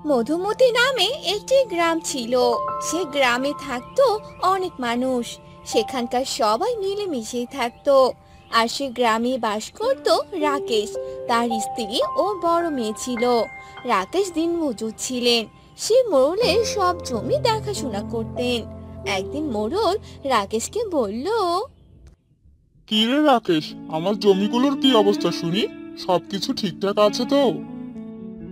মধুমতি নামে একটি গ্রাম ছিল। সে গ্রামে থাকতো অনেক মানুষ। সেখানকার সবাই মিলেমিশেই থাকতো। আর সে গ্রামে বাস করত রাকেশ। তার স্ত্রী ও বড় মেয়ে ছিল। রাকেশ দিনমজুর ছিলেন। সে মোড়লের সব জমি দেখাশোনা করতেন। একদিন মোড়ল রাকেশকে বলল, কি রে রাকেশ, আমার জমিগুলোর কি অবস্থা শুনি? সবকিছু ঠিকঠাক আছে তো?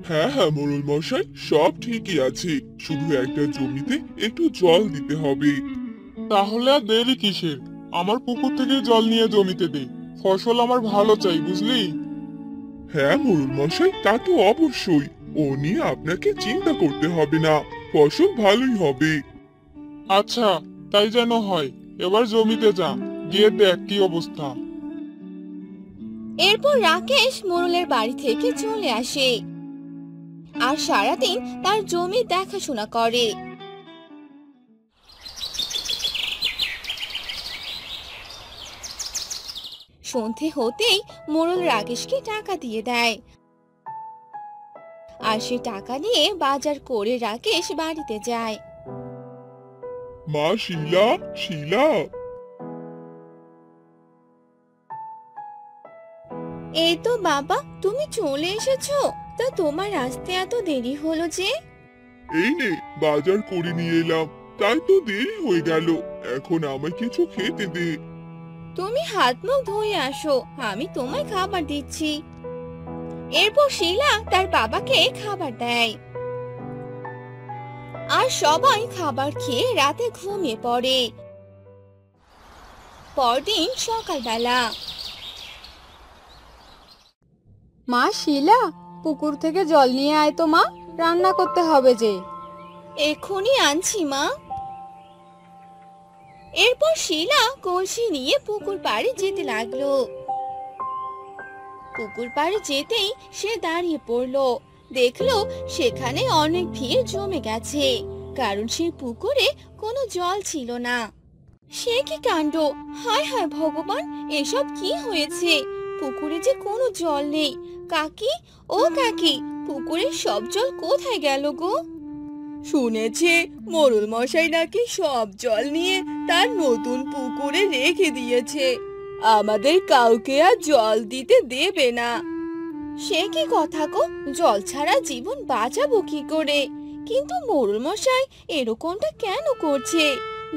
হ্যাঁ হ্যাঁ মোড়ল মশাই, সব ঠিকই আছে। শুধু একটা জমিতে একটু জল দিতে হবে। তাহলে আর দেরি কিসের? আমার পুকুর থেকে জল নিয়ে জমিতে দে। ফসল আমার ভালো চাই, বুঝলি? হ্যাঁ মোড়ল মশাই, তা তো অবশ্যই। ও নিয়ে আপনাকে চিন্তা করতে হবে না, ফসল ভালোই হবে। আচ্ছা, তাই যেন হয়। এবার জমিতে যা, গিয়ে দেখ কি অবস্থা। এরপর রাকেশ মোড়লের বাড়ি থেকে চলে আসে আর সারাদিন তার জমি দেখাশোনা করে। সন্ধে হতেই মোড়ল রাকেশকে টাকা দিয়ে দেয়। আর সে টাকা নিয়ে বাজার করে রাকেশ বাড়িতে যায়। মা শিলা, শিলা। এই তো বাবা, তুমি চলে এসেছো। তা তোমার আসতে এত দেরি হলো যে? এই নে, বাজার করে নিয়ে এলাম, তাই তো দেরি হয়ে গেল। এখন আমায় কিছু খেতে দে। তুমি হাত মুখ ধুয়ে আসো, আমি তোমায় খাবার দিচ্ছি। এরপর শিলা তার বাবাকে খাবার দেয়। আর সবাই খাবার খেয়ে রাতে ঘুমিয়ে পড়ে। পরদিন সকালবেলা মা শিলা, পুকুর থেকে জল নিয়ে আয় তো মা, রান্না করতে হবে যে। এখনই আনছি মা। এরপর শিলা কলসি নিয়ে পুকুর পাড়ে যেতে লাগলো। পুকুর পাড়ে যেতেই সে দাঁড়িয়ে পড়লো। দেখলো সেখানে অনেক ভিড় জমে গেছে, কারণ সেই পুকুরে কোনো জল ছিল না। সে কি কাণ্ড! হায় হায় ভগবান, এসব কি হয়েছে? পুকুরে যে কোনো জল নেই। কাকি, ও কাকি, পুকুরের সব জল কোথায় গেল গো? শুনেছি মোড়ল মশাই নাকি সব জল নিয়ে তার নতুন পুকুরে রেখে দিয়েছে। আমাদের কাউকে আর জল দিতে দেবে না। সে কি কথা গো! জল ছাড়া জীবন বাঁচাবো কি করে? কিন্তু মোড়ল মশাই এরকমটা কেন করছে?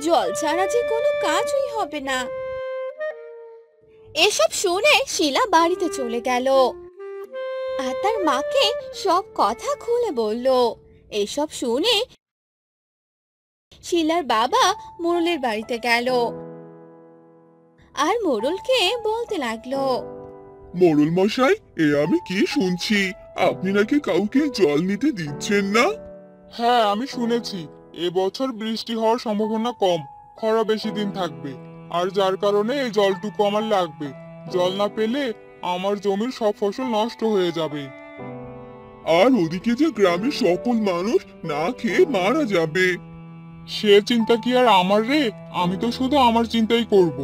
জল ছাড়া যে কোনো কাজই হবে না। এসব শুনে শিলা বাড়িতে চলে গেল আর তার মাকে সব কথা খুলে বলল। এসব শুনে শিলার বাবা মোড়লের বাড়িতে গেল আর মোড়লকে বলতে লাগলো, মোড়ল মশাই, এ আমি কি শুনছি? আপনি নাকি কাউকে জল নিতে দিচ্ছেন না? হ্যাঁ, আমি শুনেছি এবছর বৃষ্টি হওয়ার সম্ভাবনা কম, খরা বেশি দিন থাকবে। আর যার কারণে এই জলটুকু আমার লাগবে। জল না পেলে আমার জমির সব ফসল নষ্ট হয়ে যাবে। আর ওদিকে যে গ্রামের সকল মানুষ না খেয়ে মারা যাবে। সে চিন্তা কি আর আমার রে? আমি তো শুধু আমার চিন্তাই করব।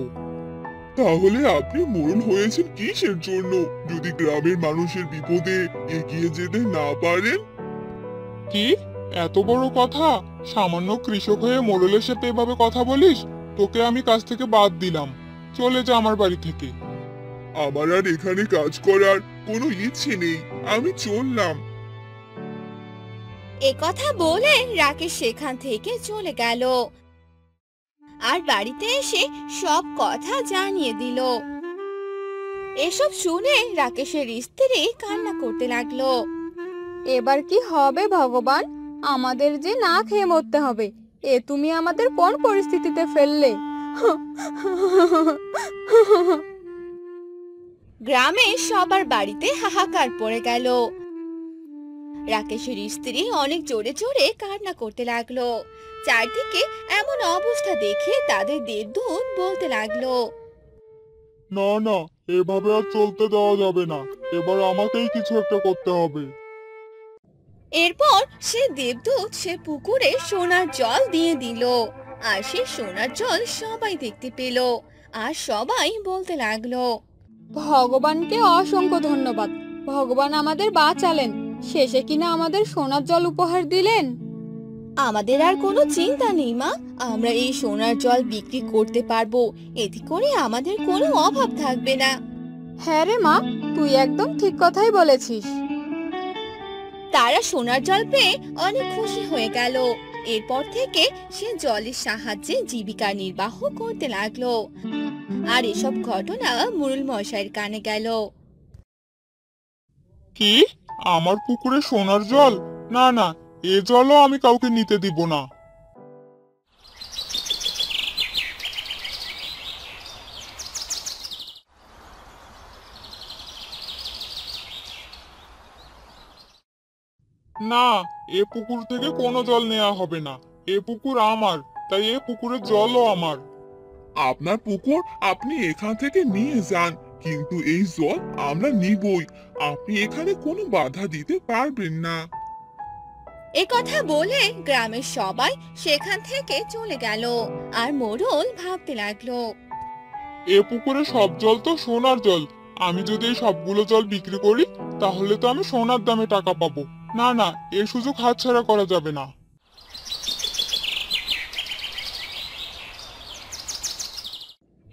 তাহলে আপনি মোড়ল হয়েছেন কিসের জন্য, যদি গ্রামের মানুষের বিপদে এগিয়ে যেতে না পারেন? কি এত বড় কথা! সামান্য কৃষক হয়ে মোড়লের সাথে এভাবে কথা বলিস? তোকে আমি কাজ থেকে বাদ দিলাম। চলে যা আমার বাড়ি থেকে। আমার আর এখানে কাজ করার কোনো ইচ্ছে নেই, আমি চললাম। এ কথা বলে রাকেশ সেখান থেকে চলে গেল আর বাড়িতে এসে সব কথা জানিয়ে দিল। এসব শুনে রাকেশের স্ত্রী কান্না করতে লাগলো। এবার কি হবে ভগবান, আমাদের যে না খেয়ে মরতে হবে। এ তুমি আমাদের কোন পরিস্থিতিতে ফেললে? গ্রামে সবার বাড়িতে হাহাকার পড়ে গেল। রাকেশের স্ত্রী অনেক জোরে জোরে কান্না করতে লাগলো। চারদিকে এমন অবস্থা দেখে তাদের দেবদূত বলতে লাগলো, না না, এভাবে আর চলতে দেওয়া যাবে না। এবার আমাকেই কিছু একটা করতে হবে। এরপর সে দেবদূত সে পুকুরে সোনার জল দিয়ে দিল। আর সে সোনার জল সবাই দেখতে পেল আর সবাই বলতে লাগলো, ভগবানকে অসংখ্য ধন্যবাদ, ভগবান আমাদের বাঁচালেন। শেষে কিনা আমাদের সোনার জল উপহার দিলেন। আমাদের আর কোনো চিন্তা নেই মা, আমরা এই সোনার জল বিক্রি করতে পারবো, এতে করে আমাদের কোনো অভাব থাকবে না। হ্যাঁ রে মা, তুই একদম ঠিক কথাই বলেছিস। তারা সোনার জল পেয়ে অনেক খুশি হয়ে গেল। এরপর থেকে সে জলের সাহায্যে জীবিকা নির্বাহ করতে লাগলো। আর এসব ঘটনা মোড়ল মশাইয়ের কানে গেল। কি? আমার পুকুরে সোনার জল? না না, এ জলও আমি কাউকে নিতে দিব না। না, এ পুকুর থেকে কোনো জল নেওয়া হবে না। এ পুকুর আমার, তাই এ পুকুরের জলও আমার। আপনার পুকুর আপনি এখান থেকে নিয়ে যান, কিন্তু এই জল আমরা নিবই। আপনি এখানে কোনো বাধা দিতে পারবেন না। এ কথা বলে গ্রামের সবাই সেখান থেকে চলে গেল। আর মোড়ল ভাবতে লাগলো, এ পুকুরে সব জল তো সোনার জল। আমি যদি এই সবগুলো জল বিক্রি করি, তাহলে তো আমি সোনার দামে টাকা পাবো। না না, এ সুযোগ হাতছাড়া করা যাবে না।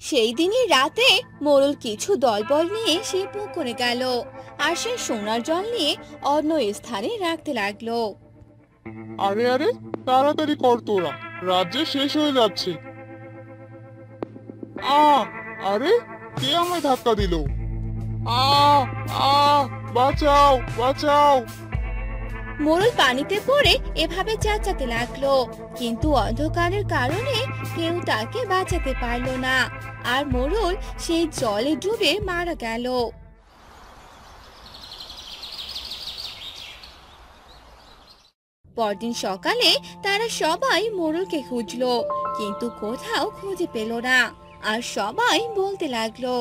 সেই দিনই রাতে মোড়ল কিছু দলবল নিয়ে সে পুকুরে গেল। আর সে সোনার জল নিয়ে অন্য স্থানে রাখতে লাগলো। আরে আরে, তাড়াতাড়ি কর তোরা, রাত যে শেষ হয়ে যাচ্ছে। আরে, কে আমায় ধাক্কা দিল? আ আ বাঁচাও বাঁচাও! মোড়ল পানিতে পড়ে এভাবে চেঁচাতে লাগলো, কিন্তু অন্ধকারের কারণে কেউ তাকে বাঁচাতে পারলো না। আর মোড়ল সেই জলে ডুবে মারা গেল। পরদিন সকালে তারা সবাই মোড়লকে খুঁজলো, কিন্তু কোথাও খুঁজে পেল না। আর সবাই বলতে লাগলো,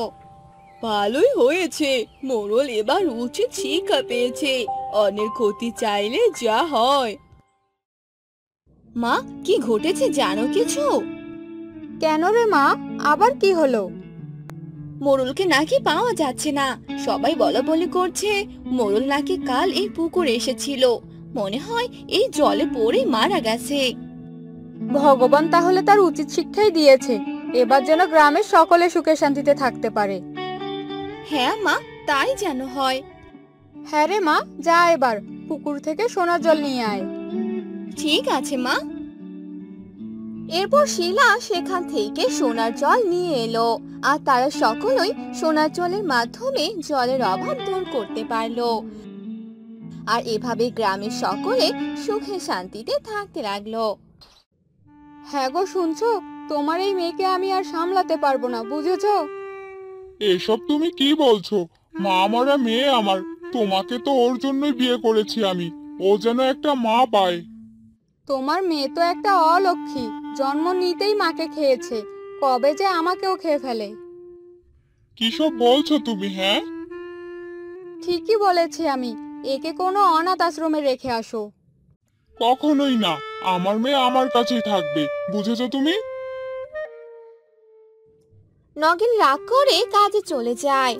ভালোই হয়েছে, মোড়ল এবার উচিত শিক্ষা পেয়েছে। অন্যের ক্ষতি চাইলে যা হয়। মা, কি ঘটেছে জানো কিছু? কেন রে মা, আবার কি হলো? মোড়লকে নাকি পাওয়া যাচ্ছে না। সবাই বলাবলি করছে মোড়ল নাকি কাল এই পুকুরে এসেছিল। মনে হয় এই জলে পড়ে মারা গেছে। ভগবান তাহলে তার উচিত শিক্ষাই দিয়েছে, এবার যেন গ্রামের সকলে সুখে শান্তিতে থাকতে পারে। হ্যাঁ মা, তাই যেন হয়। হ্যাঁ রে মা, যা এবার পুকুর থেকে সোনার জল নিয়ে আয়। ঠিক আছে মা। এরপর শিলা সেখান থেকে সোনার জল নিয়ে এলো। আর তারা সকলেই সোনার জলের মাধ্যমে জলের অভাব দূর করতে পারলো। আর এভাবে গ্রামের সকলে সুখে শান্তিতে থাকতে লাগলো। হ্যাঁ গো, শুনছো? তোমার এই মেয়েকে আমি আর সামলাতে পারবো না, বুঝেছো? এসব তুমি কি বলছো? মা মরা মেয়ে আমার, তোমাকে তো ওর জন্যই বিয়ে করেছি আমি। ও যেন একটা মা পায়। তোমার মেয়ে তো একটা অলক্ষী, জন্ম নিতেই মাকে খেয়েছে, কবে যে আমাকেও খেয়ে ফেলে। কিসব বলছো তুমি? হ্যাঁ, ঠিকই বলেছি আমি, একে কোনো অনাথ আশ্রমে রেখে আসো। কখনোই না। আমার মেয়ে আমার কাছেই থাকবে, বুঝেছো তুমি? নগেন রাগ করে কাজে চলে যায়।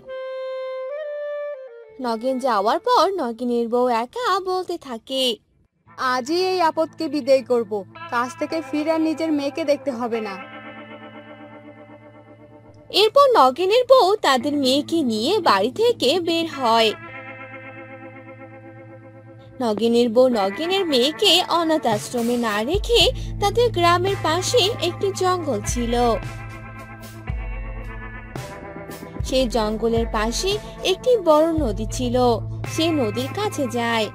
নগেন যাওয়ার পর নগেনের বউ একা বলতে থাকে, আজই এই আপদকে বিদায় করব, কাজ থেকে ফিরে আর নিজের মেয়েকে দেখতে হবে না। এরপর নগেনের বউ তাদের মেয়েকে নিয়ে বাড়ি থেকে বের হয়। নগেনের বউ নগেনের মেয়েকে অনাথ আশ্রমে না রেখে তাদের গ্রামের পাশে একটি জঙ্গল ছিল, সেই জঙ্গলের পাশে একটি বড় নদী ছিল। সে নদীর কাছে যায়।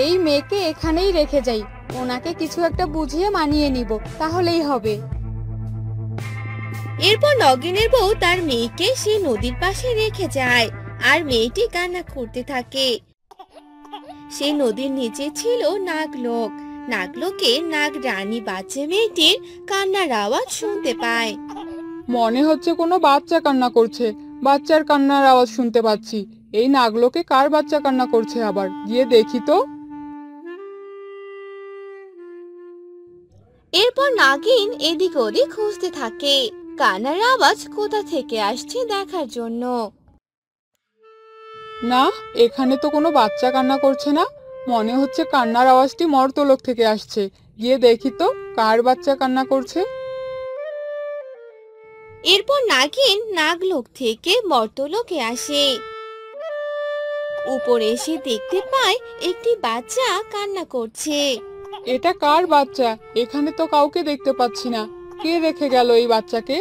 এই মেয়েকে এখানেই রেখে যাই, ওনাকে কিছু একটা বুঝিয়ে মানিয়ে নিব, তাহলেই হবে। এরপর নগেনের বউ তার মেয়েকে সে নদীর পাশে রেখে যায়। আর মেয়েটি কান্না করতে থাকে। সেই নদীর নিচে ছিল নাগলোক। নাগলোকে নাগ রানী বাচ্চা মেয়েটির কান্নার আওয়াজ শুনতে পায়। মনে হচ্ছে কোনো বাচ্চা কান্না করছে, বাচ্চার কান্নার আওয়াজ শুনতে পাচ্ছি। এই নাগলোকে কার বাচ্চা কান্না করছে আবার, গিয়ে দেখি তো। এরপর নাগিন এদিক ওদিক খুঁজতে থাকে কান্নার আওয়াজ কোথা থেকে আসছে দেখার জন্য। না, এখানে তো কোনো বাচ্চা কান্না করছে না। মনে হচ্ছে কান্নার আওয়াজটি মর্তলোক থেকে আসছে। গিয়ে দেখি তো কার বাচ্চা কান্না করছে। এরপর নাগিন নাগলোক থেকে মর্তলোকে আসে। উপরে এসে দেখতে পায় একটি বাচ্চা কান্না করছে। এটা কার বাচ্চা? এখানে তো কাউকে দেখতে পাচ্ছি না। কে রেখে গেল এই বাচ্চাকে?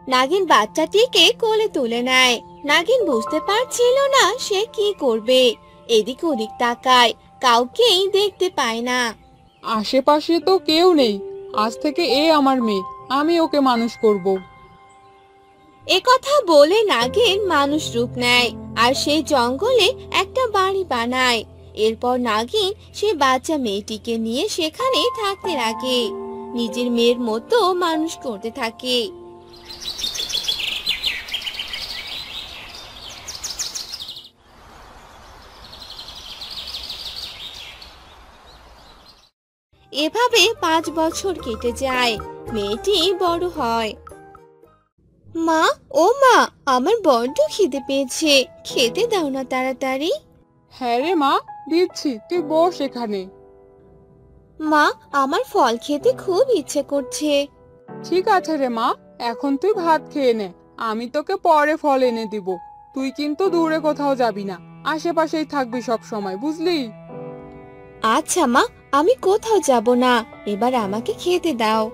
নাগিন বাচ্চাটিকে কোলে তুলে নেয়। নাগিন বুঝতে পারছিল না সে কি করবে। এদিক ওদিক তাকায়, কাউকেই দেখতে পায় না। আশেপাশে তো কেউ নেই। আজ থেকে এ আমার মেয়ে, আমি ওকে মানুষ করব। একথা বলে নাগিন মানুষ রূপ নেয় আর সেই জঙ্গলে একটা বাড়ি বানায়। এরপর নাগিন সে বাচ্চা মেয়েটিকে নিয়ে সেখানে থাকতে লাগে, নিজের মেয়ের মতো মানুষ করতে থাকে। এভাবে 5 বছর কেটে যায়। মেয়েটি বড় হয়। মা, ও মা, আমার বড্ড খিদে পেয়েছে, খেতে দাও না তাড়াতাড়ি। হ্যাঁ রে মা, দিচ্ছি, তুই বস এখানে। মা, আমার ফল খেতে খুব ইচ্ছে করছে। ঠিক আছে রে মা, এখন তুই ভাত খেয়ে নে। আমি তোকে পরে ফল এনে দিব। তুই কিন্তু দূরে কোথাও যাবি না, আশেপাশেই থাকবি সব সময়, বুঝলি? আচ্ছা মা, আমি কোথাও যাব না, এবার আমাকে খেতে দাও।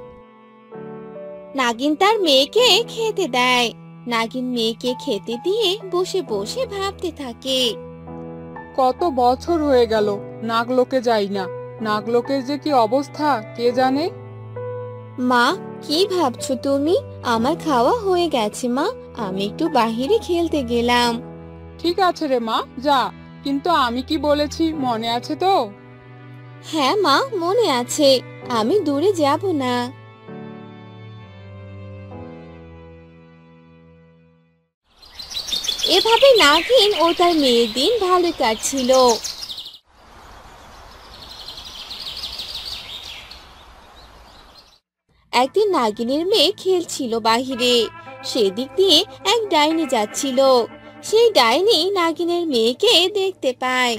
নাগিন তার মেয়েকে খেতে দেয়। নাগিন মেয়েকে খেতে দিয়ে বসে বসে ভাবতে থাকে। কত বছর হয়ে গেল নাগলোকে যাই না। নাগলোকের যে কি অবস্থা কে জানে। মা, কি ভাবছো তুমি? আমার খাওয়া হয়ে গেছে মা, আমি একটু বাহিরে খেলতে গেলাম। ঠিক আছে রে মা, যা। কিন্তু আমি কি বলেছি মনে আছে তো? হ্যাঁ মা, মনে আছে, আমি দূরে যাব না। এভাবে নাগিন ও তার মেয়ের দিন ভালো কাটছিল। একদিন নাগিনের মেয়ে খেলছিল বাহিরে। সেদিক দিয়ে এক ডাইনি যাচ্ছিল। সেই ডাইনি নাগিনের মেয়েকে দেখতে পায়।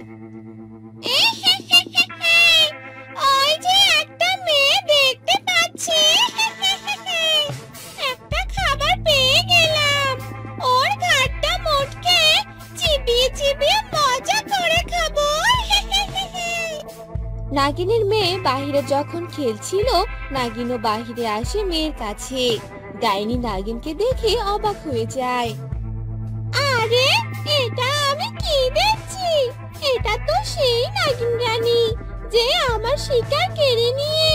ওই যে একটা মেয়ে দেখতে পাচ্ছি, একটা খাবার পেয়ে গেলাম। ওর ঘাটটা মোটকে চিবিয়ে চিবিয়ে মজা করে খাবো। নাগিনের মেয়ে বাহিরে যখন খেলছিল, নাগিনও বাহিরে আসে মেয়ের কাছে। ডাইনি নাগিনকে দেখে অবাক হয়ে যায়। আরে, এটা আমি কি দেখছি? এটা তো সেই নাগিন রানী যে আমার শিকার কেড়ে নিয়ে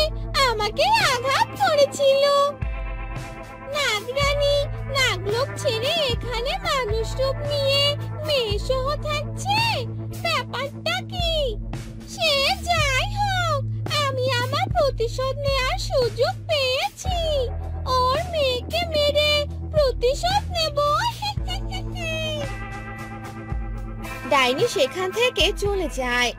আমাকে আঘাত করেছিল। নাগরানী নাগলোক ছেড়ে এখানে মানুষ রূপ নিয়ে মেয়ে সহ থাকছে, ব্যাপারটা কি? সে যাই হোক, আমি আমার প্রতিশোধ নেওয়ার সুযোগ পেয়েছি। ওর মেয়েকে মেরে প্রতিশোধ নেব। ডাইনি সেখান থেকে চলে যায়।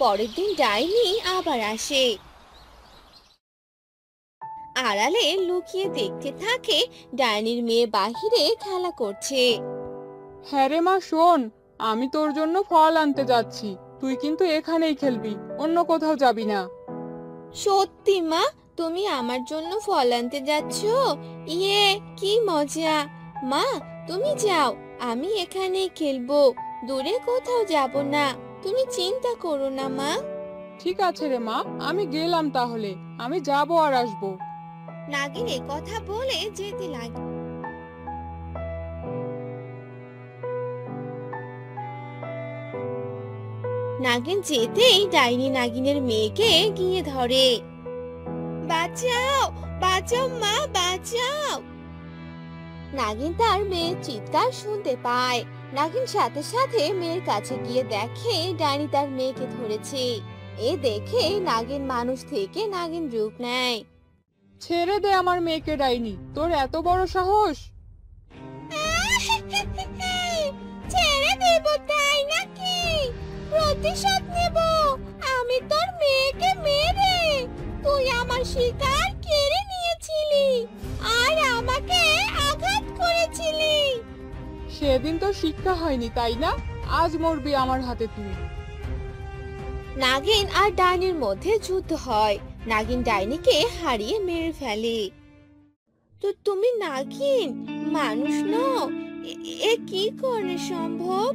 পরের দিন ডাইনি আবার আসে। আড়ালে লুকিয়ে দেখতে থাকে ডাইনির মেয়ে বাহিরে খেলা করছে। হ্যাঁ রে মা, শোন, আমি তোর জন্য ফল আনতে যাচ্ছি। তুই কিন্তু এখানেই খেলবি, অন্য কোথাও যাবি না। সত্যি মা, তুমি আমার জন্য ফল আনতে যাচ্ছ? ইয়ে, কি মজা! মা, তুমি যাও, আমি এখানেই খেলবো, দূরে কোথাও যাব না। তুমি চিন্তা করো না মা। ঠিক আছে রে মা, আমি গেলাম তাহলে। আমি যাবো আর আসবো। নাগিন এ কথা বলে যেতে লাগে। নাগিন যেতেই ডাইনি নাগিনের মেয়েকে গিয়ে ধরে। বাঁচাও, বাঁচাও মা, বাঁচাও! নাগিন তার মেয়ের চিৎকার শুনতে পায়। নাগিন সাথে সাথে মেয়ের কাছে গিয়ে দেখে ডাইনি তার মেয়েকে ধরেছে। এ দেখে নাগিন মানুষ থেকে নাগিন রূপ নেয়। ছেড়ে দে আমার মেয়েকে ডাইনি, তোর এত বড় সাহস! ছেড়ে দেব তাই নাকি? প্রতিশোধ নেব আমি তোর মেয়েকে মেরে। তুই আমার শিকার কেড়ে নিয়েছিলি আর আমাকে আঘাত করেছিলি। সেদিন তো শিক্ষা হয়নি তাই না? আজ মরবি আমার হাতে তুই। নাগিন আর ডাইনির মধ্যে যুদ্ধ হয়। নাগিন ডাইনিকে হারিয়ে মেরে ফেলে। তো তুমি নাগিন, মানুষ নও? এ কি করে সম্ভব?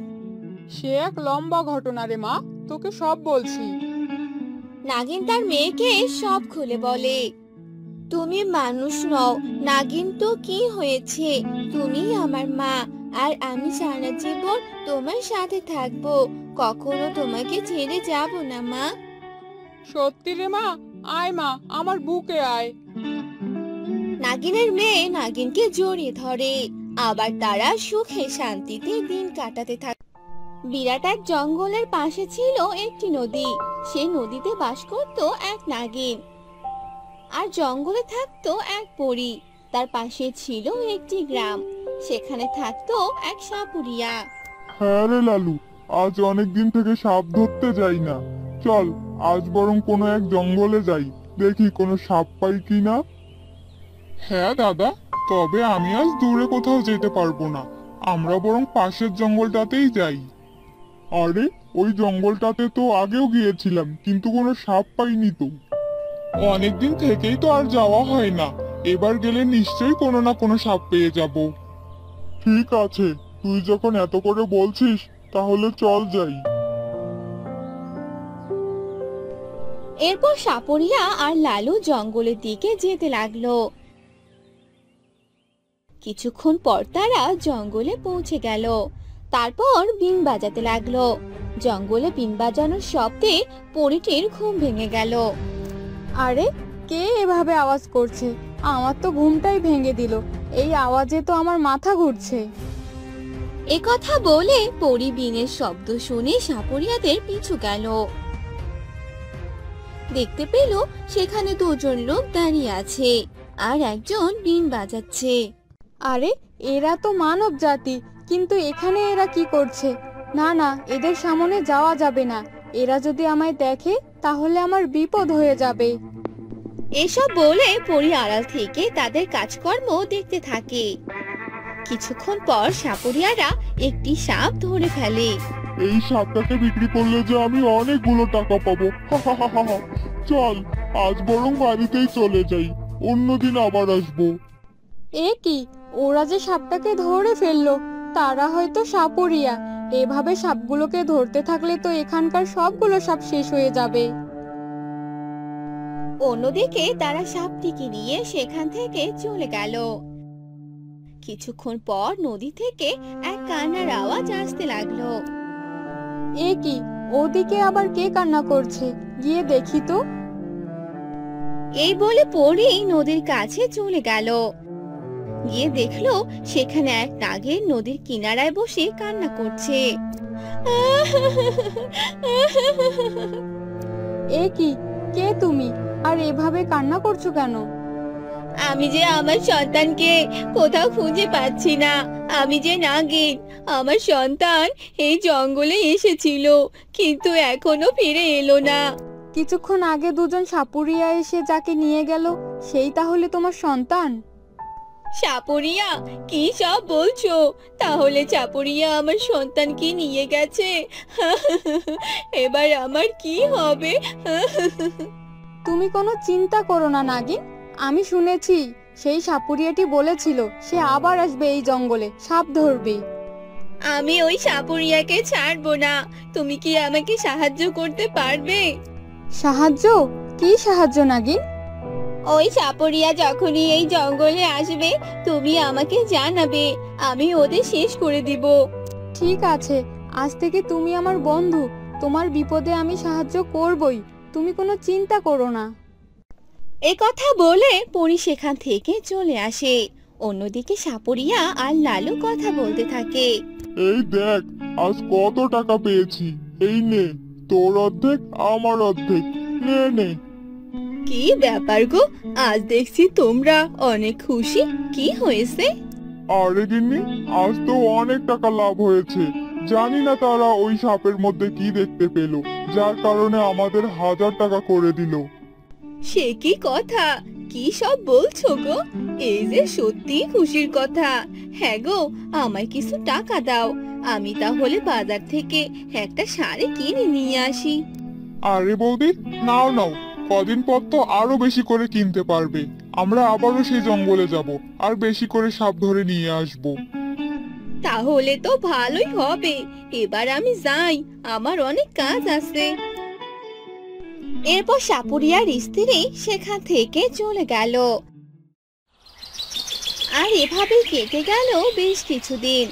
সে এক লম্বা ঘটনা রে মা, তোকে সব বলছি। নাগিন তার মেয়েকে সব খুলে বলে। তুমি মানুষ নও নাগিন, তো কি হয়েছে? তুমি আমার মা, আর আমি সারা জীবন তোমার সাথে থাকবো। কখনো তোমাকে ছেড়ে যাব না মা। সত্যি রে মা? আয় মা, আমার বুকে আয়। নাগিনের মেয়ে নাগিনকে জড়িয়ে ধরে। আবার তারা সুখে শান্তিতে দিন কাটাতে থাকে। বিরাট এক জঙ্গলের পাশে ছিল একটি নদী। সেই নদীতে বাস করত এক নাগিন, আর জঙ্গলে থাকতো এক পরী। তার পাশে ছিল একটি গ্রাম, সেখানে থাকতো এক সাপুরিয়া। হ্যাঁ রে লালু, আজ অনেক দিন থেকে সাপ ধরতে যাই না। চল আজ বরং কোনো এক জঙ্গলে যাই, দেখি কোনো সাপ পাই কিনা। হ্যাঁ দাদা, তবে আমি আজ দূরে কোথাও যেতে পারবো না। আমরা বরং পাশের জঙ্গলটাতেই যাই। আরে ওই জঙ্গলটাতে তো আগেও গিয়েছিলাম, কিন্তু কোনো সাপ পাইনি তো। অনেকদিন থেকেই তো আর যাওয়া হয় না, এবার গেলে নিশ্চয়ই কোনো না কোনো সাপ পেয়ে যাব। ঠিক আছে, তুই যখন এত করে বলছিস তাহলে চল যাই। এরপর সাপুরিয়া আর লালু জঙ্গলের দিকে যেতে লাগলো। কিছুক্ষণ পর তারা জঙ্গলে পৌঁছে গেল। তারপর বিন বাজাতে লাগলো। জঙ্গলে বিন বাজানোর শব্দে পরীটির ঘুম ভেঙে গেল। আরে, কে এভাবে আওয়াজ করছে? আমার তো ঘুমটাই ভেঙে দিল। এই আওয়াজে তো আমার মাথা ঘুরছে। এ কথা বলে পরী বিনের শব্দ শুনে সাপুরিয়াদের পিছু গেল। দেখতে পেল সেখানে দুজন লোক দাঁড়িয়ে আছে, আর একজন বিন বাজাচ্ছে। আরে, এরা তো মানব জাতি, কিন্তু এখানে এরা কি করছে? না না, এদের সামনে যাওয়া যাবে না। এরা যদি আমায় দেখে তাহলে আমার বিপদ হয়ে যাবে। এসব বলে পরী আড়াল থেকে তাদের কাজকর্ম দেখতে থাকে। কিছুক্ষণ পর সাপুরিয়ারা একটি সাপ ধরে ফেলে। এই সাপটাকে বিক্রি করলে যে আমি অনেকগুলো টাকা পাবো। চল আজ বরং বাড়িতেই চলে যাই, অন্যদিন আবার আসবো। এ কি, ওরা যে সাপটাকে ধরে ফেললো! তারা হয়তো সাপুরিয়া। এভাবে সাপগুলোকে ধরতে থাকলে তো এখানকার সবগুলো সাপ শেষ হয়ে যাবে। অন্যদিকে তারা সাপটিকে নিয়ে সেখান থেকে চলে গেল। কিছুক্ষণ পর নদী থেকে এক কান্নার আওয়াজ আসতে লাগলো। এ কি, ওদিকে আবার কে কান্না করছে? গিয়ে দেখি তো। এই বলে পরী নদীর কাছে চলে গেল। গিয়ে দেখলো সেখানে এক নাগিন নদীর কিনারায় বসে কান্না করছে। এ কি, কে তুমি? আর এভাবে কান্না করছো কেন? আমি যে আমার সন্তানকে কোথাও খুঁজে পাচ্ছি না। আমি যে নাগিন, আমার সন্তান এই জঙ্গলে এসেছিল, কিন্তু এখনো ফিরে এলো না। কিছুক্ষণ আগে দুজন সাপুরিয়া এসে যাকে নিয়ে গেল, সেই তাহলে তোমার সন্তান? সাপুরিয়া, কি সব বলছো? তাহলে সাপুরিয়া আমার সন্তানকে নিয়ে গেছে। এবার আমার কি হবে? তুমি কোনো চিন্তা করো না নাগিন। আমি শুনেছি সেই সাপুরিয়াটি বলেছিল সে আবার আসবে এই জঙ্গলে সাপ ধরবে। আমি ওই সাপুরিয়াকে ছাড়বো না। তুমি কি আমাকে সাহায্য করতে পারবে? সাহায্য? কি সাহায্য নাগিন? ওই সাপুরিয়া যখনই এই জঙ্গলে আসবে তুমি আমাকে জানাবে, আমি ওদের শেষ করে দিব। ঠিক আছে, আজ থেকে তুমি আমার বন্ধু। তোমার বিপদে আমি সাহায্য করবই, তুমি কোনো চিন্তা করো না। এ কথা বলে পরী সেখান থেকে চলে আসে। অন্যদিকে সাপুরিয়া আর লালু কথা বলতে থাকে। এই দেখ, আজ কত টাকা পেয়েছি। এই নে, তোর অর্ধেক আমার অর্ধেক, নে নে। কি ব্যাপার গো, আজ দেখছি তোমরা অনেক খুশি, কি হয়েছে? আরে গিন্নি, আজ তো অনেক টাকা লাভ হয়েছে। জানি না তারা ওই সাপের মধ্যে কি দেখতে পেল, যার কারণে আমাদের 1000 টাকা করে দিল। সে কি কথা, কি সব বলছো গো? এই যে সত্যি খুশির কথা। হ্যাঁ গো, আমায় কিছু টাকা দাও, আমি তাহলে বাজার থেকে একটা শাড়ি কিনে নিয়ে আসি। আরে বৌদি, নাও নাও, কদিন পর তো আরো বেশি করে কিনতে পারবে। আমরা আবারও সেই জঙ্গলে যাব, আর বেশি করে সাপ ধরে নিয়ে আসবো। তাহলে তো ভালোই হবে। এবার আমি যাই, আমার অনেক কাজ আছে। এরপর সাপুরিয়ার স্ত্রী সেখান থেকে চলে গেল। আর এভাবে কেটে গেল বেশ কিছুদিন।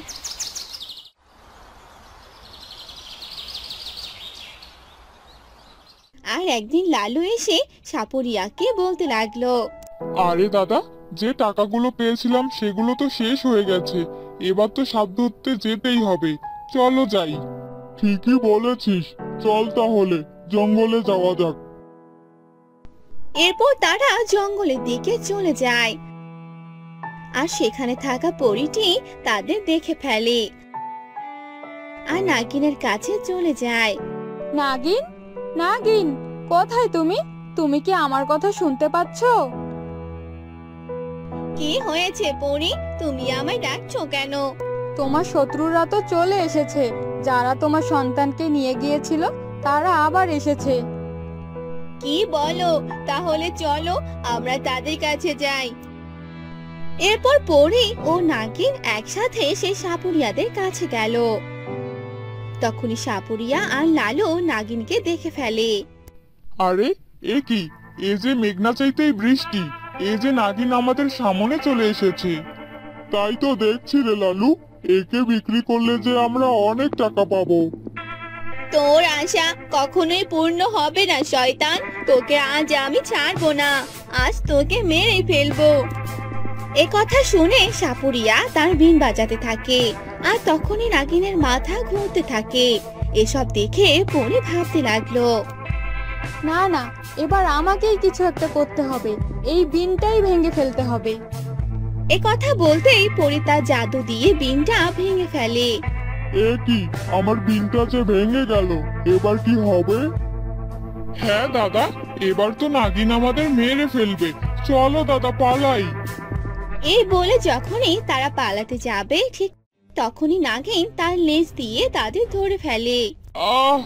আর একদিন লালু এসে সাপুরিয়াকে বলতে লাগলো, আরে দাদা, যে টাকাগুলো পেয়েছিলাম সেগুলো তো শেষ হয়ে গেছে। এবার তো সাপ ধরতে যেতেই হবে, চলো যাই। ঠিকই বলেছিস, চল তাহলে জঙ্গলে যাওয়া যাক। এরপর তারা জঙ্গলের দিকে চলে যায়। আর সেখানে থাকা পরীটি তাদের দেখে ফেলে আর নাগিনের কাছে চলে যায়। নাগিন, নাগিন, কোথায় তুমি? তুমি কি আমার কথা শুনতে পাচ্ছো? কি হয়েছে পরী, তুমি আমায় ডাকছো কেন? তোমার শত্রুরা তো চলে এসেছে। যারা তোমার সন্তানকে নিয়ে গিয়েছিল তারা আবার এসেছে। কি বলো? তাহলে চলো আমরা তাদের কাছে যাই। এরপর পরী ও নাগিন একসাথে সেই সাপুরিয়াদের কাছে গেল। তখনই সাপুরিয়া আর লালু নাগিনকে দেখে ফেলে। আরে এ কি, এ যে মেঘনা চাইতেই বৃষ্টি, এ যে নাগিন আমাদের সামনে চলে এসেছে। তাই তো দেখছি রে লালু, একে বিক্রি করলে যে আমরা অনেক টাকা পাবো। তোর আশা কখনোই পূর্ণ হবে না শয়তান। তোকে আজ আমি ছাড়বো না, আজ তোকে মেরে ফেলবো। এ কথা শুনে সাপুরিয়া তার বিন বাজাতে থাকে। আর তখনই নাগিনের মাথা ঘুরতে থাকে। এসব দেখে পরী ভাবতে লাগলো, না না, এবার আমাকেই কিছু একটা করতে হবে। এই বিনটাই ভেঙে ফেলতে হবে। এ কথা বলতেই পরী তার জাদু দিয়ে বিনটা ভেঙে ফেলে। এ কি, আমার বিনটা যে ভেঙে গেল, এবার কি হবে? হ্যাঁ দাদা, এবার তো নাগিন আমাদের মেরে ফেলবে। চলো দাদা, পালাই। এই বলে যখনই তারা পালাতে যাবে ঠিক তখনই নাগিন তার লেজ দিয়ে তাদের ধরে ফেলে। আহ,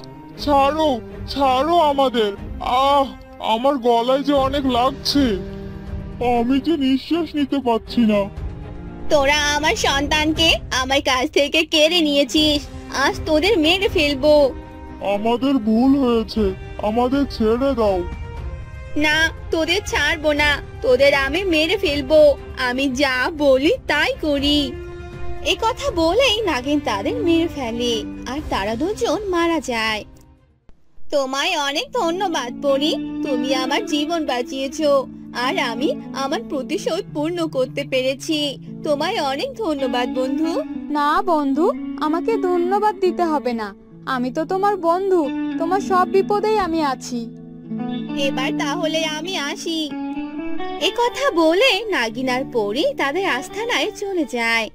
ছাড়ো, ছাড়ো আমাদের। আহ, আমার গলায় যে অনেক লাগছে, আমি যে নিঃশ্বাস নিতে পারছি না। তোরা আমার সন্তানকে আমার কাছ থেকে কেড়ে নিয়েছিস, আজ তোদের মেরে ফেলবো। আমাদের ভুল হয়েছে, আমাদের ছেড়ে দাও। না, তোদের ছাড়বো না, তোদের আমি মেরে ফেলবো। আমি যা বলি তাই করি। এ কথা বলেই নাগিন তাদের মেরে ফেলে আর তারা দুজন মারা যায়। তোমায় অনেক ধন্যবাদ পরী, তুমি আমার জীবন বাঁচিয়েছো আর আমি আমার প্রতিশোধ পূর্ণ করতে পেরেছি। তোমায় অনেক ধন্যবাদ বন্ধু। না বন্ধু, আমাকে ধন্যবাদ দিতে হবে না। আমি তো তোমার বন্ধু, তোমার সব বিপদেই আমি আছি। এবার তাহলে আমি আসি। এ কথা বলে নাগিন আর পরী তাদের আস্তানায় চলে যায়।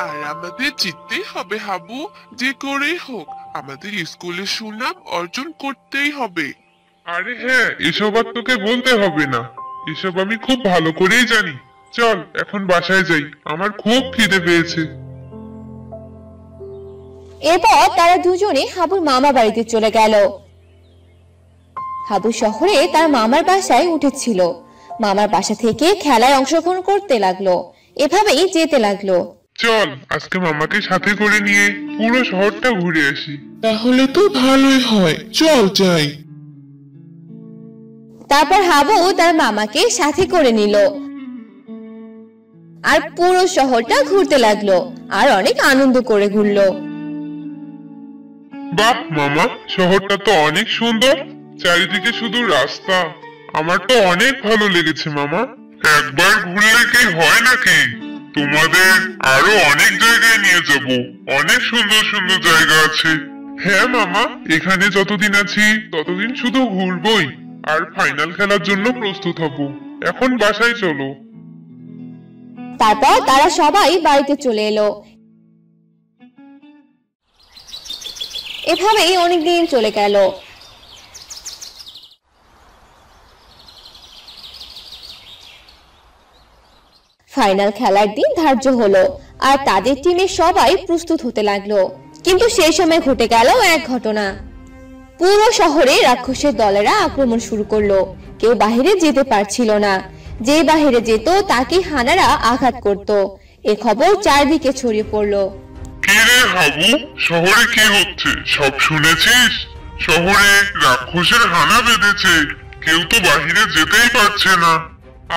আর আমাদের জিততেই হবে হাবু, যে করেই হোক আমাদের স্কুলের সুনাম অর্জন করতেই হবে। আরে হ্যাঁ, এসব আর তোকে বলতে হবে না, এসব আমি খুব ভালো করেই জানি। চল এখন বাসায় যাই, আমার খুব খিদে পেয়েছে। এরপর তারা দুজনে হাবুর মামা বাড়িতে চলে গেল। হাবু শহরে তার মামার বাসায় উঠেছিল। মামার বাসা থেকে খেলায় অংশগ্রহণ করতে লাগলো। এভাবেই যেতে লাগলো। চল আজকে মামাকে সাথে করে নিয়ে পুরো শহরটা ঘুরে আসি। তাহলে তো ভালোই হয়, চল যাই। তারপর হাবু তার মামাকে সাথে করে নিল আর পুরো শহরটা ঘুরতে লাগলো আর অনেক আনন্দ করে ঘুরলো। বাহ মামা, শহরটা তো অনেক সুন্দর, চারিদিকে শুধু রাস্তা। আমার তো অনেক ভালো লেগেছে মামা। একবার ঘুরলে কি হয় নাকি? তোমাদের আরো অনেক জায়গায় নিয়ে যাব, অনেক সুন্দর সুন্দর জায়গা আছে। হ্যাঁ মামা, এখানে যতদিন আছি ততদিন শুধু ঘুরবই আর ফাইনাল খেলার জন্য প্রস্তুত হব। এখন বাসায় চলো। তারপর তারা সবাই বাড়িতে চলে এলো। এভাবেই অনেকদিন চলে গেল ফাইনাল খেলার দিন ধার্য হলো আর তাদের টিমের সবাই প্রস্তুত হতে লাগলো। কিন্তু সেই সময় ঘটে গেল এক ঘটনা। পুরো শহরে রাক্ষসের দলেরা আক্রমণ শুরু করলো। কেউ বাহিরে যেতে পারছিল না, যে বাহিরে যেত তাকে হানারা আঘাত করত। এ খবর চারদিকে ছড়িয়ে পড়লো। কি রে হাবু, শহরে কি হচ্ছে সব শুনেছিস? শহরে রাক্ষসের হানা বেঁধেছে, কেউ তো বাহিরে যেতেই পারছে না।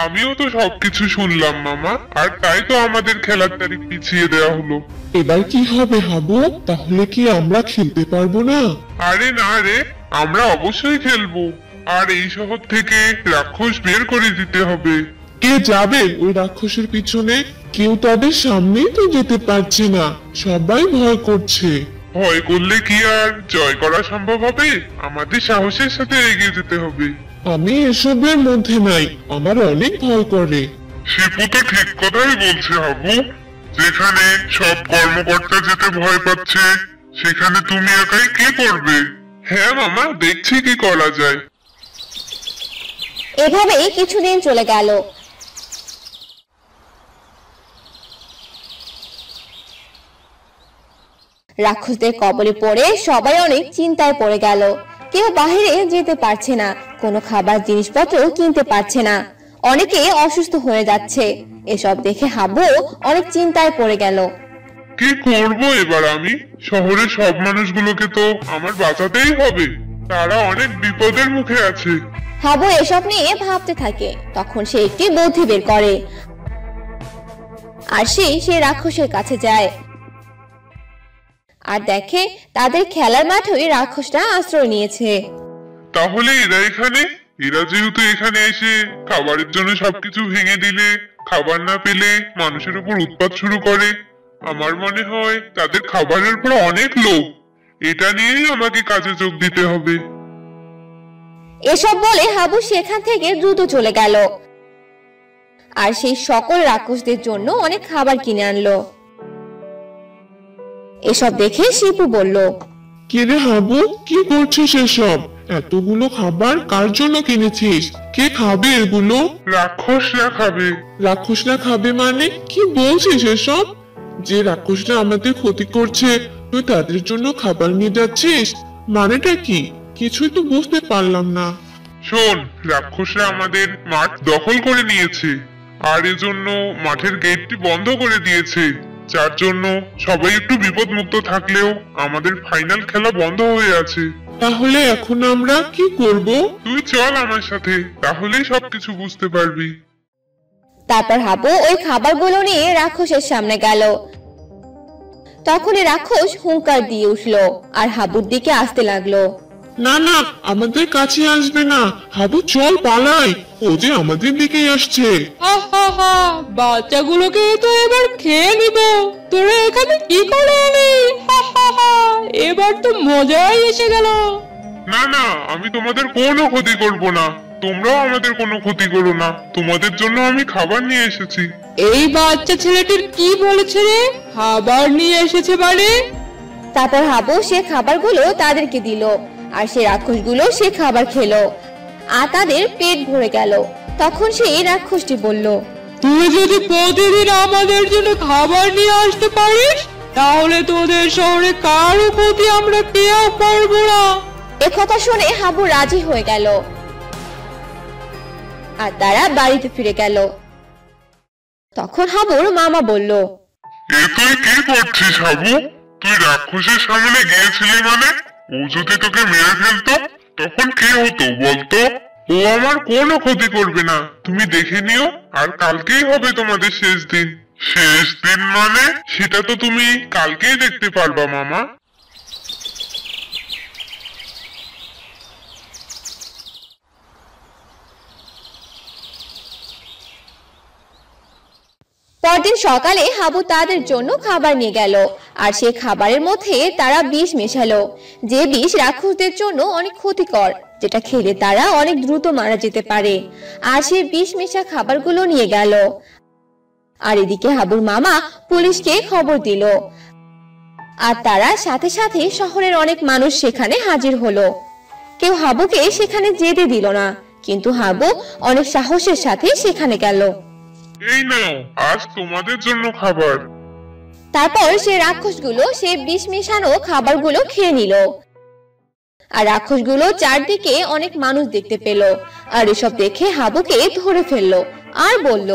আমিও তো সবকিছু শুনলাম মামা, আর তাই তো আমাদের খেলার তারিখ পিছিয়ে দেওয়া হলো। এবার কি হবে হাবু? তাহলে কি আমরা খেলতে পারবো না? আরে না রে, আমরা অবশ্যই খেলবো। আর এই শহর থেকে রাক্ষস বের করে দিতে হবে। কে যাবে ওই রাক্ষসের পিছনে? কেউ তাদের সামনেই তো যেতে পারছে না, সবাই ভয় করছে। ভয় করলে কি আর জয় করা সম্ভব হবে? আমাদের সাহসের সাথে এগিয়ে যেতে হবে। আমি এসবের মধ্যে নাই, আমার অনেক ভয় করে। শিপু তো ঠিক কথাই বলছে হাবু। যেখানে সব কর্মকর্তা যেতে ভয় পাচ্ছে, সেখানে তুমি একাই কি করবে? হ্যাঁ মামা, দেখছি কি করা যায়। এভাবেই কিছুদিন চলে গেল। রাক্ষসদের কবলে পড়ে সবাই অনেক চিন্তায় পড়ে গেল। কেউ বাহিরে যেতে পারছে না, কোনো খাবার জিনিসপত্র কিনতে পারছে না, অনেকে অসুস্থ হয়ে যাচ্ছে। এসব দেখে হাবু অনেক চিন্তায় পড়ে গেল। কি করব এবার আমি? শহরের সব মানুষগুলোকে তো আমার বাঁচাতেই হবে, তারা অনেক বিপদের মুখে আছে। হাবু এসব নিয়ে ভাবতে থাকে। তখন সে একটি বুদ্ধি বের করে আর সে রাক্ষসের কাছে যায় আর দেখে তাদের খেলার মাঠে রাক্ষসরা আশ্রয় নিয়েছে। তাহলে এরা এখানে? এরা যেহেতু এখানে এসে খাবারের জন্য সবকিছু ভেঙে দিলে, খাবার না পেলে মানুষের উপর উৎপাত শুরু করে, আমার মনে হয় তাদের খাবারের উপর অনেক লোভ। এটা নিয়েই আমাকে কাজে যোগ দিতে হবে। এসব বলে হাবু সেখান থেকে দ্রুত চলে গেল আর সেই সকল রাক্ষসদের জন্য অনেক খাবার কিনে আনলো। এসব দেখে শিপু বলল, কে রে হাবু, কি করছিস এসব? এতগুলো খাবার কার জন্য কিনেছিস? কে খাবে এগুলো? রাক্ষসরা খাবে। রাক্ষসরা খাবে মানে কি বলছিস এসব? যে রাক্ষসরা আমাদের ক্ষতি করছে, তুই তাদের জন্য খাবার নিয়ে যাচ্ছিস? মানেটা কি? কিছুই তো বুঝতে পারলাম না। শোন, রাক্ষসরা আমাদের মাঠ দখল করে নিয়েছে, আর এজন্য মাঠের গেটটি বন্ধ করে দিয়েছে, যার জন্য সবাই একটু বিপদ মুক্ত থাকলেও আমাদের ফাইনাল খেলা বন্ধ হয়ে আছে। তাহলে এখন আমরা কি করব? তুই চল আমার সাথে, তাহলেই সবকিছু বুঝতে পারবি। তারপর হাবু ওই খাবারগুলো নিয়ে রাক্ষসের সামনে গেল। তখনই রাক্ষস হুঙ্কার দিয়ে উঠলো আর হাবুর দিকে আসতে লাগলো। না না, আমাদের কাছে আসবে না। হাবু চল পালাই, ও যে আমাদের দিকেই আসছে। বাচ্চাগুলোকে তো এবার খেয়ে নিব। তোরা এখানে কি করে এলি? এবার তো মজাই এসে গেল। না না, আমি তোমাদের কোনো ক্ষতি করব না, তোমরাও আমাদের কোনো ক্ষতি করো না। তোমাদের জন্য আমি খাবার নিয়ে এসেছি। এই বাচ্চা ছেলেটির কি বলেছে রে? খাবার নিয়ে এসেছে মানে? তারপর হাবু সে খাবারগুলো তাদেরকে দিল আর সে রাক্ষসগুলো সে খাবার খেলো আর তাদের পেট ভরে গেল। তখন সেই রাক্ষসটি বলল, তুই যদি প্রতিদিন আমাদের জন্য খাবার নিয়ে আসতে পারিস, তাহলে তোদের শহরে কারো ক্ষতি আমরা কেউ করবো না। একথা শুনে হাবু রাজি হয়ে গেল আর তারা বাড়িতে ফিরে গেল। তখন হাবুর মামা বলল, এ তুই কি করছিস হাবু? তুই রাক্ষসের সামনে গিয়েছিলি মানে? ও যদি তোকে মেরে ফেলতো তখন কি হতো বলতো? ও আমার কোনো ক্ষতি করবে না, তুমি দেখে নিও। আর কালকেই হবে তোমাদের শেষ দিন। শেষ দিন মানে? সেটা তো তুমি কালকেই দেখতে পারবা মামা। পরদিন সকালে হাবু তাদের জন্য খাবার নিয়ে গেল আর সে খাবারের মধ্যে তারা বিষ মেশালো, যে বিষ রাক্ষসদের জন্য অনেক ক্ষতিকর, যেটা খেলে তারা অনেক দ্রুত মারা যেতে পারে। আর সে বিষ মেশা খাবারগুলো নিয়ে গেল। আর এদিকে হাবুর মামা পুলিশকে খবর দিল আর তারা সাথে সাথে শহরের অনেক মানুষ সেখানে হাজির হলো। কেউ হাবুকে সেখানে যেতে দিল না, কিন্তু হাবু অনেক সাহসের সাথে সেখানে গেল। এই নাও আজ তোমাদের জন্য খাবার। তারপর সে রাক্ষসগুলো সে বিষ মেশানো খাবারগুলো খেয়ে নিল। আর রাক্ষসগুলো চারদিকে অনেক মানুষ দেখতে পেল, আর এসব দেখে হাবুকে ধরে ফেললো আর বলল,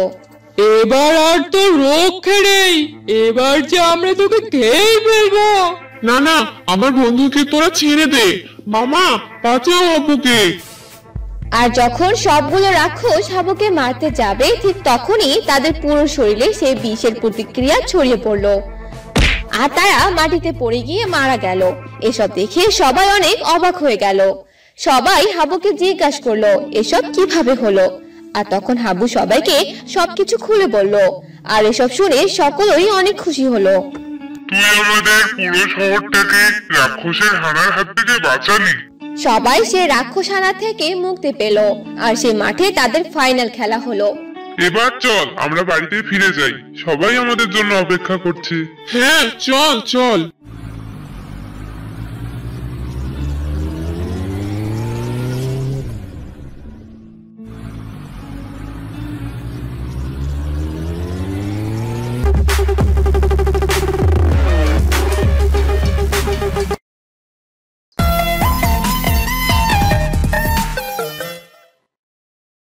এবার আর তো রক্ষে নেই, এবার যে আমরা তোকে খেয়েই ফেলবো। না না, আমার বন্ধুকে তোরা ছেড়ে দে। মামা, বাঁচাও হাবুকে। আর যখন সবগুলো রাক্ষস হাবুকে মারতে যাবে ঠিক তখনই তাদের পুরো শরীরে সেই বিষের প্রতিক্রিয়া ছড়িয়ে পড়লো, আর তারা মাটিতে পড়ে গিয়ে মারা গেল। এসব দেখে সবাই অনেক অবাক হয়ে গেল। সবাই হাবুকে জিজ্ঞাসা করলো এসব কিভাবে হলো। আর তখন হাবু সবাইকে সবকিছু খুলে বলল, আর এসব শুনে সকলেই অনেক খুশি হলো। তুই আমাদের পুরো শহরটাকে রাক্ষসের হানার হাত থেকে বাঁচালি। সবাই সে রাক্ষসানা থেকে মুক্তি পেল, আর সে মাঠে তাদের ফাইনাল খেলা হলো। এবার চল আমরা বাড়িতে ফিরে যাই, সবাই আমাদের জন্য অপেক্ষা করছে। হ্যাঁ চল চল।